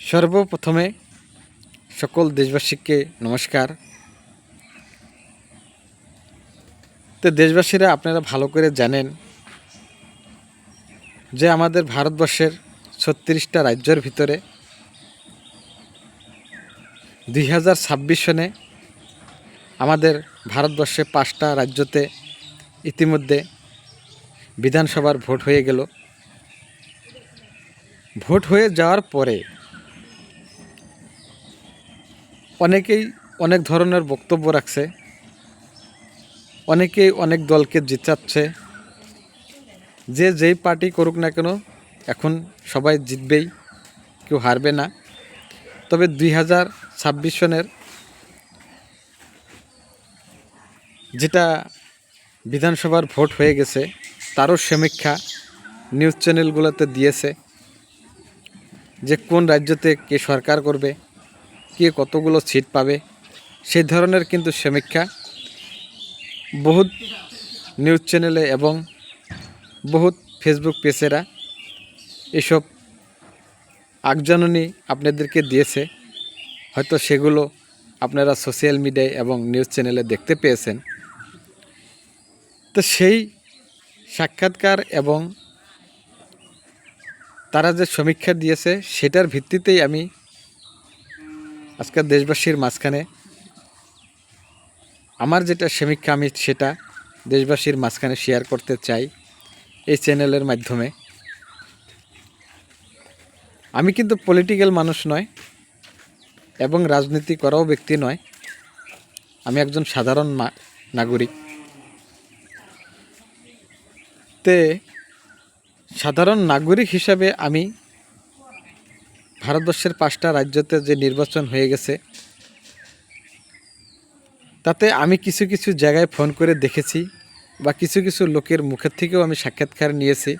সর্বপ্রথমে সকল দেশবাসীকে নমস্কার। তো দেশবাসীরা আপনারা ভালো করে জানেন যে আমাদের ভারতবর্ষের ৩৬টা রাজ্যের ভিতরে ২০২৬ সনে আমাদের ভারতবর্ষে ৫টা রাজ্যতে ইতিমধ্যে বিধানসভার ভোট হয়ে গেল। ভোট হয়ে যাওয়ার পরে অনেকেই অনেক ধরনের বক্তব্য রাখছে, অনেকেই অনেক দলকে জিতাচ্ছে। যে যেই পার্টি করুক না কেন এখন সবাই জিতবেই, কেউ হারবে না। তবে ২০২৬ সনের যেটা বিধানসভার ভোট হয়ে গেছে তারও সমীক্ষা নিউজ চ্যানেলগুলোতে দিয়েছে যে কোন রাজ্যতে কে সরকার করবে, কে কতগুলো সিট পাবে, সেই ধরনের কিন্তু সমীক্ষা বহুত নিউজ চ্যানেলে এবং বহুত ফেসবুক পেজেরা এসব আগজাননী আপনাদেরকে দিয়েছে। হয়তো সেগুলো আপনারা সোশ্যাল মিডিয়ায় এবং নিউজ চ্যানেলে দেখতে পেয়েছেন। তো সেই সাক্ষাৎকার এবং তারা যে সমীক্ষা দিয়েছে সেটার ভিত্তিতেই আমি আজকের দেশবাসীর মাঝখানে আমার যেটা সমীক্ষা আমি সেটা দেশবাসীর মাঝখানে শেয়ার করতে চাই এই চ্যানেলের মাধ্যমে। আমি কিন্তু পলিটিক্যাল মানুষ নয় এবং রাজনীতি করাও ব্যক্তি নয়, আমি একজন সাধারণ নাগরিক। তে সাধারণ নাগরিক হিসাবে আমি ভারতবর্ষের 5টা রাজ্যতে যে নির্বাচন হয়ে গেছে তাতে আমি কিছু কিছু জায়গায় ফোন করে দেখেছি বা কিছু কিছু লোকের মুখের থেকেও আমি সাক্ষাৎকার নিয়েছি।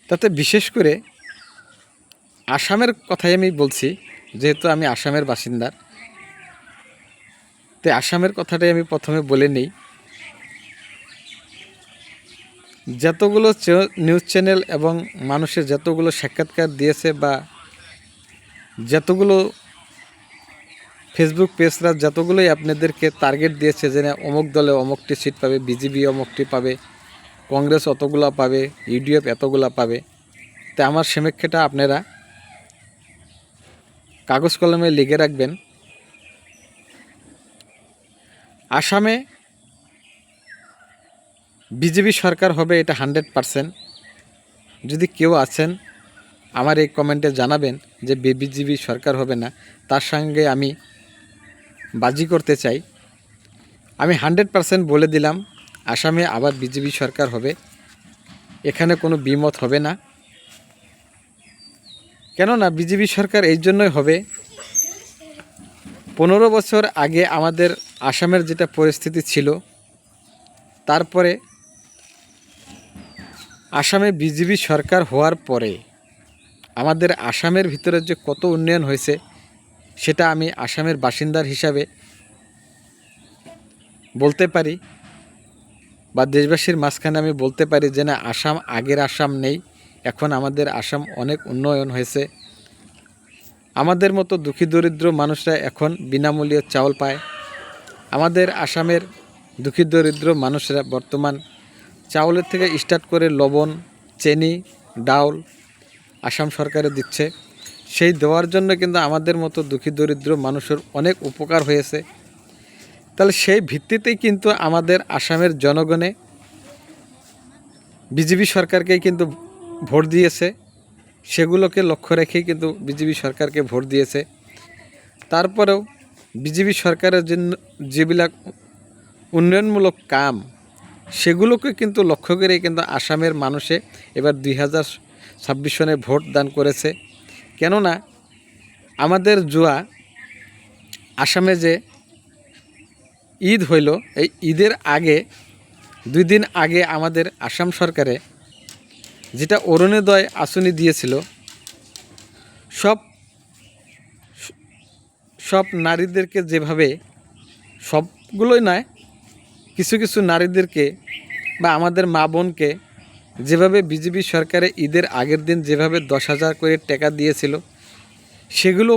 তাতে বিশেষ করে আসামের কথাই আমি বলছি, যেহেতু আমি আসামের বাসিন্দার। তো আসামের কথাটাই আমি প্রথমে বলে নিই। যতগুলো নিউজ চ্যানেল এবং মানুষের যতগুলো সাক্ষাৎকার দিয়েছে বা যতগুলো ফেসবুক পেজরা যতগুলোই আপনাদেরকে টার্গেট দিয়েছে যে অমুক দলে অমুকটি সিট পাবে, বিজেপি অমুকটি পাবে, কংগ্রেস অতগুলো পাবে, ইউডিএফ এতগুলো পাবে। তো আমার সমীক্ষাটা আপনারা কাগজ কলমে লিখে রাখবেন। আসামে বিজেপি সরকার হবে এটা 100%। যদি কেউ আছেন আমার এই কমেন্টে জানাবেন যে বিজেপি সরকার হবে না, তার সঙ্গে আমি বাজি করতে চাই। আমি 100% বলে দিলাম আসামে আবার বিজেপি সরকার হবে, এখানে কোনো দ্বিমত হবে না। কেননা বিজেপি সরকার এই জন্যই হবে, 15 বছর আগে আমাদের আসামের যেটা পরিস্থিতি ছিল, তারপরে আসামে বিজেপি সরকার হওয়ার পরে আমাদের আসামের ভিতরে যে কত উন্নয়ন হয়েছে সেটা আমি আসামের বাসিন্দার হিসাবে বলতে পারি, বা দেশবাসীর মাঝখানে আমি বলতে পারি যে না, আসাম আগের আসাম নেই, এখন আমাদের আসাম অনেক উন্নয়ন হয়েছে। আমাদের মতো দুঃখী দরিদ্র মানুষরা এখন বিনামূল্যে চাউল পায়। আমাদের আসামের দুঃখী দরিদ্র মানুষরা বর্তমান চাউলের থেকে স্টার্ট করে লবণ, চিনি, ডাউল আসাম সরকারে দিচ্ছে। সেই দেওয়ার জন্য কিন্তু আমাদের মতো দুঃখী দরিদ্র মানুষের অনেক উপকার হয়েছে। তাহলে সেই ভিত্তিতেই কিন্তু আমাদের আসামের জনগণে বিজেপি সরকারকেই কিন্তু ভোট দিয়েছে, সেগুলোকে লক্ষ্য রেখেই কিন্তু বিজেপি সরকারকে ভোট দিয়েছে। তারপরেও বিজেপি সরকারের যেবিলাক উন্নয়নমূলক কাম সেগুলোকে কিন্তু লক্ষ্য করেই কিন্তু আসামের মানুষে এবার 2026 সনে ভোট দান করেছে। কেননা আমাদের জুয়া আসামে যে ঈদ হইল, এই ঈদের আগে 2 দিন আগে আমাদের আসাম সরকারে যেটা অরুণোদয় আসনি দিয়েছিল, সব নারীদেরকে যেভাবে, সবগুলোই নয়, কিছু কিছু নারীদেরকে বা আমাদের মা বোনকে যেভাবে বিজেপি সরকারে ঈদের আগের দিন যেভাবে 10,000 করে টাকা দিয়েছিল, সেগুলো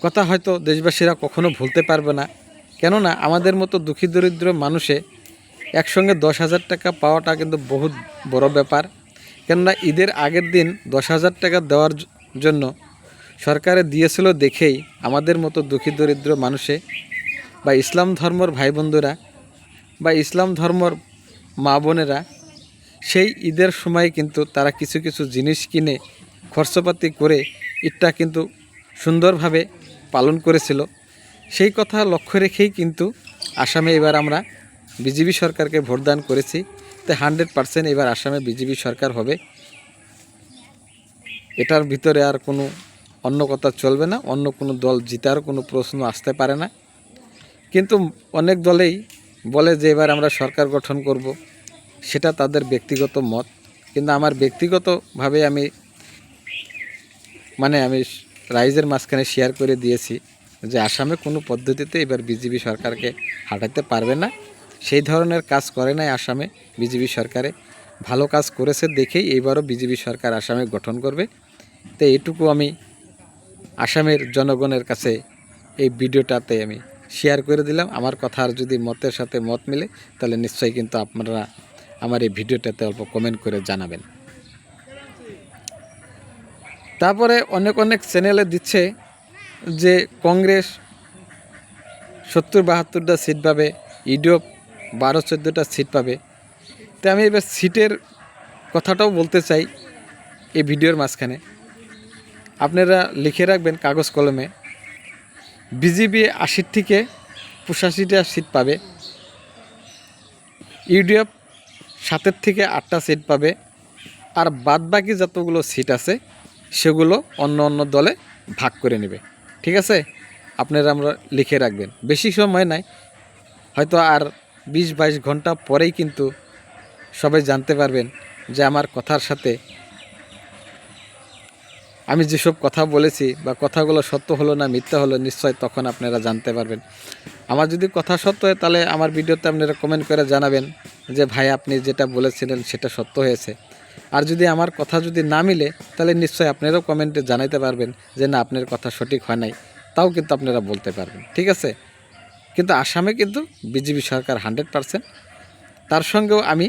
কথা হয়তো দেশবাসীরা কখনো ভুলতে পারবে না। কেননা আমাদের মতো দুঃখী দরিদ্র মানুষে একসঙ্গে 10,000 টাকা পাওয়াটা কিন্তু বহুত বড় ব্যাপার। কেননা ঈদের আগের দিন 10,000 টাকা দেওয়ার জন্য সরকারে দিয়েছিল দেখেই আমাদের মতো দুঃখী দরিদ্র মানুষে বা ইসলাম ধর্মর ভাই বন্ধুরা বা ইসলাম ধর্মর মা বোনেরা সেই ঈদের সময় কিন্তু তারা কিছু কিছু জিনিস কিনে খরচপাতি করে ঈদটা কিন্তু সুন্দরভাবে পালন করেছিল। সেই কথা লক্ষ্য রেখেই কিন্তু আসামে এবার আমরা বিজেপি সরকারকে ভোটদান করেছি। তো 100% এবার আসামে বিজেপি সরকার হবে, এটার ভিতরে আর কোনো অন্য কথা চলবে না। অন্য কোনো দল জিতার কোনো প্রশ্ন আসতে পারে না। কিন্তু অনেক দলেই বলে যে এবার আমরা সরকার গঠন করব, সেটা তাদের ব্যক্তিগত মত। কিন্তু আমার ব্যক্তিগতভাবে আমি রাইজের মাঝখানে শেয়ার করে দিয়েছি যে আসামে কোনো পদ্ধতিতে এবার বিজেপি সরকারকে হাঁটাতে পারবে না। সেই ধরনের কাজ করে নাই আসামে বিজেপি সরকারে, ভালো কাজ করেছে দেখেই এইবারও বিজেপি সরকার আসামে গঠন করবে। তো এইটুকু আমি আসামের জনগণের কাছে এই ভিডিওটাতে আমি শেয়ার করে দিলাম। আমার কথার যদি মতের সাথে মত মিলে তাহলে নিশ্চয়ই কিন্তু আপনারা আমার এই ভিডিওটাতে অল্প কমেন্ট করে জানাবেন। তারপরে অনেক চ্যানেলে দিচ্ছে যে কংগ্রেস 70-72টা সিট পাবে, ইডিও 12-14টা সিট পাবে। তো আমি এবার সিটের কথাটাও বলতে চাই এই ভিডিওর মাঝখানে। আপনারা লিখে রাখবেন কাগজ কলমে, বিজেপি 80 থেকে 85টা সিট পাবে, ইউডিএফ 7 থেকে 8টা সিট পাবে, আর বাদবাকি যতগুলো সিট আছে সেগুলো অন্য অন্য দলে ভাগ করে নেবে। ঠিক আছে, আপনারা আমরা লিখে রাখবেন। বেশি সময় নাই, হয়তো আর 20-22 ঘন্টা পরেই কিন্তু সবাই জানতে পারবেন যে আমার কথার সাথে আমি যেসব কথা বলেছি বা কথাগুলো সত্য হলো না মিথ্যা হলো, নিশ্চয় তখন আপনারা জানতে পারবেন। আমার যদি কথা সত্য হয় তাহলে আমার ভিডিওতে আপনারা কমেন্ট করে জানাবেন যে ভাই আপনি যেটা বলেছিলেন সেটা সত্য হয়েছে। আর যদি আমার কথা যদি না মিলে তাহলে নিশ্চয়ই আপনারাও কমেন্টে জানাইতে পারবেন যে না আপনার কথা সঠিক হয় নাই, তাও কিন্তু আপনারা বলতে পারবেন। ঠিক আছে, কিন্তু আসামে কিন্তু বিজেপি সরকার 100%। তার সঙ্গেও আমি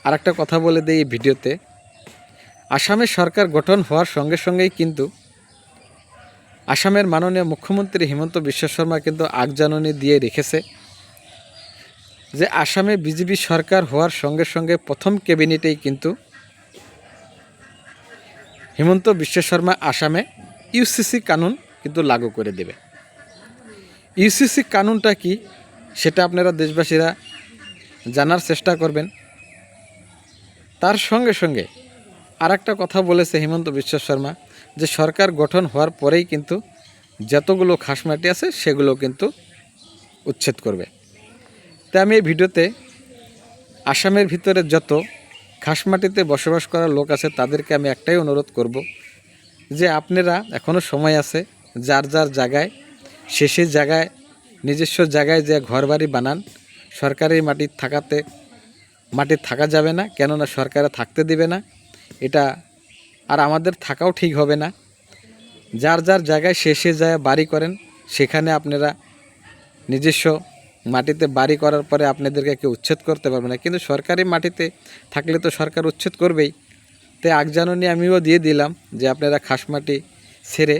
আরেকটা কথা বলে দিই এই ভিডিওতে, আসামে সরকার গঠন হওয়ার সঙ্গে সঙ্গেই কিন্তু আসামের মাননীয় মুখ্যমন্ত্রী হিমন্ত বিশ্ব শর্মা কিন্তু আগজাননী দিয়ে রেখেছে যে আসামে বিজেপি সরকার হওয়ার সঙ্গে সঙ্গে প্রথম ক্যাবিনেটেই কিন্তু হিমন্ত বিশ্ব শর্মা আসামে ইউসিসি কানুন কিন্তু লাগু করে দেবে। ইউসিসি কানুনটা কি সেটা আপনারা দেশবাসীরা জানার চেষ্টা করবেন। তার সঙ্গে সঙ্গে আর একটা কথা বলেছে হিমন্ত বিশ্ব শর্মা যে সরকার গঠন হওয়ার পরেই কিন্তু যতগুলো খাসমাটি আছে সেগুলো কিন্তু উচ্ছেদ করবে। তাই আমি এই ভিডিওতে আসামের ভিতরে যত খাসমাটিতে বসবাস করা লোক আছে তাদেরকে আমি একটাই অনুরোধ করব যে আপনারা এখনও সময় আছে, যার যার জায়গায় শেষের জায়গায় নিজস্ব জায়গায় যে ঘরবাড়ি বানান। সরকারি মাটি থাকা যাবে না, কেননা সরকারে থাকতে দিবে না, এটা আর আমাদের থাকাও ঠিক হবে না। যার যার জায়গায় শেষে যায় বাড়ি করেন, সেখানে আপনারা নিজস্ব মাটিতে বাড়ি করার পরে আপনাদেরকে কেউ উচ্ছেদ করতে পারবে না। কিন্তু সরকারি মাটিতে থাকলে তো সরকার উচ্ছেদ করবেই। তাই আগজাননী আমিও দিয়ে দিলাম যে আপনারা খাস মাটি ছেড়ে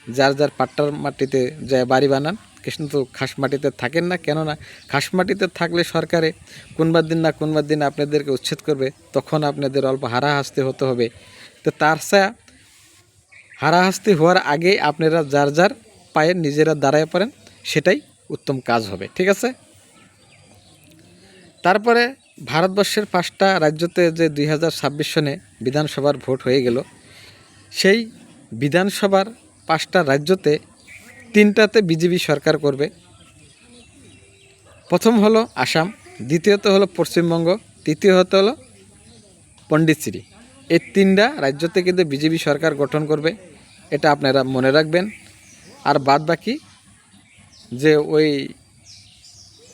যার যার পাট্টার মাটিতে যায় বাড়ি বানান, কিন্তু খাস মাটিতে থাকেন না। কেননা খাস মাটিতে থাকলে সরকারে কোনবার দিন আপনাদেরকে উচ্ছেদ করবে, তখন আপনাদের অল্প হারাহাস্তি হতে হবে। তো তার ছায়া হারাহাস্তি হওয়ার আগেই আপনারা যার যার পায়ে নিজেরা দাঁড়ায় পড়েন, সেটাই উত্তম কাজ হবে। ঠিক আছে, তারপরে ভারতবর্ষের 5টা রাজ্যতে যে 2026 সনে বিধানসভার ভোট হয়ে গেল, সেই বিধানসভার 5টা রাজ্যতে 3টাতে বিজেপি সরকার করবে। প্রথম হলো আসাম, দ্বিতীয়ত হলো পশ্চিমবঙ্গ, তৃতীয়ত হলো পন্ডিচেরি। এই 3টা রাজ্যতে কিন্তু বিজেপি সরকার গঠন করবে, এটা আপনারা মনে রাখবেন। আর বাদ বাকি যে ওই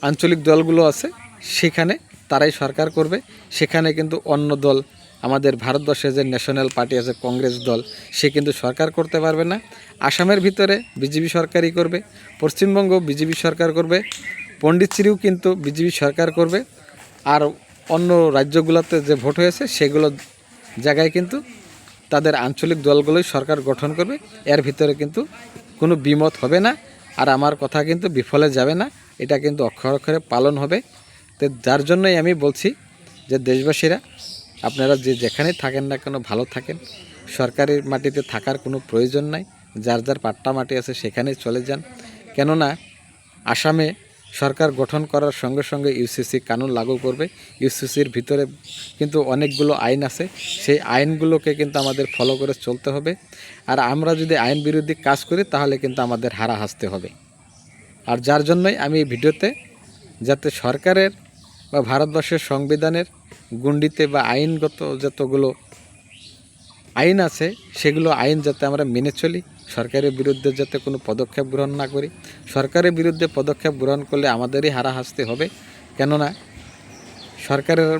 আঞ্চলিক দলগুলো আছে সেখানে তারাই সরকার করবে। সেখানে কিন্তু অন্য দল, আমাদের ভারতবর্ষে যে ন্যাশনাল পার্টি আছে কংগ্রেস দল, সে কিন্তু সরকার করতে পারবে না। আসামের ভিতরে বিজেপি সরকারই করবে, পশ্চিমবঙ্গ বিজেপি সরকার করবে, পণ্ডিচেরিও কিন্তু বিজেপি সরকার করবে। আর অন্য রাজ্যগুলোতে যে ভোট হয়েছে সেগুলো জায়গায় কিন্তু তাদের আঞ্চলিক দলগুলোই সরকার গঠন করবে। এর ভিতরে কিন্তু কোনো দ্বিমত হবে না, আর আমার কথা কিন্তু বিফলে যাবে না, এটা কিন্তু অক্ষরে অক্ষরে পালন হবে। তো যার জন্যই আমি বলছি যে দেশবাসীরা, আপনারা যে যেখানেই থাকেন না কেন ভালো থাকেন, সরকারি মাটিতে থাকার কোনো প্রয়োজন নাই, যার যার পাট্টা মাটি আছে সেখানেই চলে যান। কেননা আসামে সরকার গঠন করার সঙ্গে সঙ্গে ইউসিসি কানুন লাগু করবে। ইউসিসির ভিতরে কিন্তু অনেকগুলো আইন আছে, সেই আইনগুলোকে কিন্তু আমাদের ফলো করে চলতে হবে। আর আমরা যদি আইন বিরোধী কাজ করি তাহলে কিন্তু আমাদের হারা হাসতে হবে। আর যার জন্যই আমি এই ভিডিওতে, যাতে সরকারের বা ভারতবর্ষের সংবিধানের গণ্ডিতে বা আইনগত যতগুলো আইন আছে সেগুলো আইন যাতে আমরা মেনে চলি, সরকারের বিরুদ্ধে যাতে কোনো পদক্ষেপ গ্রহণ না করি। সরকারের বিরুদ্ধে পদক্ষেপ গ্রহণ করলে আমাদেরই হারা হাসতে হবে, কেননা সরকারের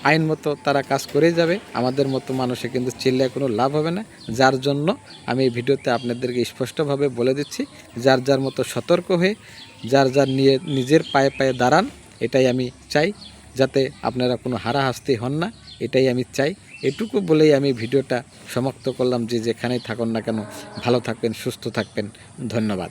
আইন মতো তারা কাজ করেই যাবে, আমাদের মতো মানুষে কিন্তু চিল্লায় কোনো লাভ হবে না। যার জন্য আমি এই ভিডিওতে আপনাদেরকে স্পষ্টভাবে বলে দিচ্ছি, যার যার মতো সতর্ক হয়ে যার যার নিয়ে নিজের পায়ে পায়ে দাঁড়ান, এটাই আমি চাই, যাতে আপনারা কোনো হারাহাস্তি হন না, এটাই আমি চাই। এটুকু বলেই আমি ভিডিওটা সমাপ্ত করলাম। যে যেখানেই থাকুন না কেন ভালো থাকবেন, সুস্থ থাকবেন। ধন্যবাদ।